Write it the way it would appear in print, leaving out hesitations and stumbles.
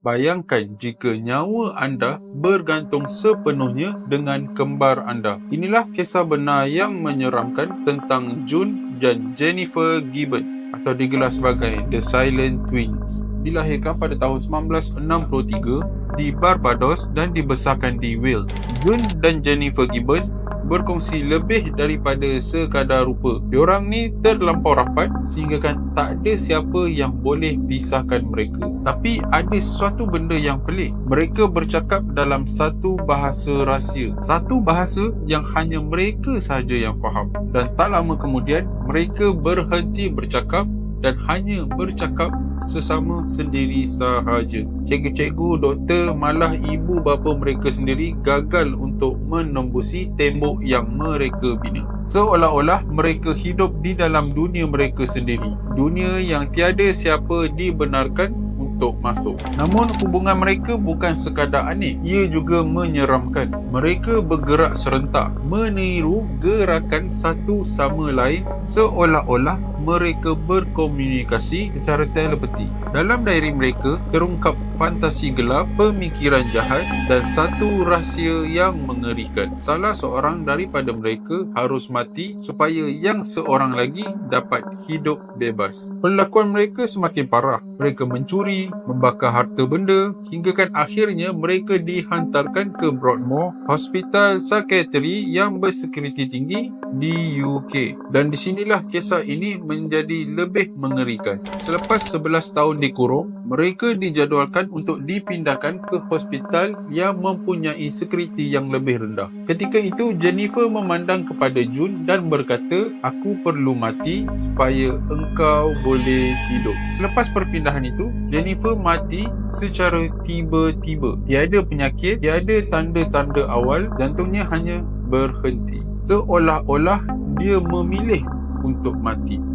Bayangkan jika nyawa anda bergantung sepenuhnya dengan kembar anda. Inilah kisah benar yang menyeramkan tentang June dan Jennifer Gibbons atau digelar sebagai The Silent Twins. Dilahirkan pada tahun 1963 di Barbados dan dibesarkan di Wales. June dan Jennifer Gibbons berkongsi lebih daripada sekadar rupa. Diorang ni terlampau rapat sehingga kan tak ada siapa yang boleh pisahkan mereka. Tapi ada sesuatu benda yang pelik. Mereka bercakap dalam satu bahasa rahsia. Satu bahasa yang hanya mereka sahaja yang faham. Dan tak lama kemudian mereka berhenti bercakap dan hanya bercakap sesama sendiri sahaja. Cikgu-cikgu, doktor, malah ibu bapa mereka sendiri gagal untuk menembusi tembok yang mereka bina. Seolah-olah mereka hidup di dalam dunia mereka sendiri. Dunia yang tiada siapa dibenarkan untuk masuk. Namun hubungan mereka bukan sekadar aneh, ia juga menyeramkan. Mereka bergerak serentak, meniru gerakan satu sama lain seolah-olah mereka berkomunikasi secara telepati. Dalam diary mereka terungkap fantasi gelap, pemikiran jahat dan satu rahsia yang mengerikan. Salah seorang daripada mereka harus mati supaya yang seorang lagi dapat hidup bebas. Perlakuan mereka semakin parah. Mereka mencuri, membakar harta benda hingga kan akhirnya mereka dihantarkan ke Broadmoor, hospital psikiatri yang bersekuriti tinggi di UK. Dan disinilah kisah ini menjadi lebih mengerikan. Selepas 11 tahun dikurung, mereka dijadualkan untuk dipindahkan ke hospital yang mempunyai sekuriti yang lebih rendah. Ketika itu, Jennifer memandang kepada June dan berkata, "Aku perlu mati supaya engkau boleh hidup." Selepas perpindahan itu, Jennifer mati secara tiba-tiba. Tiada penyakit, tiada tanda-tanda awal, jantungnya hanya berhenti. Seolah-olah dia memilih untuk mati.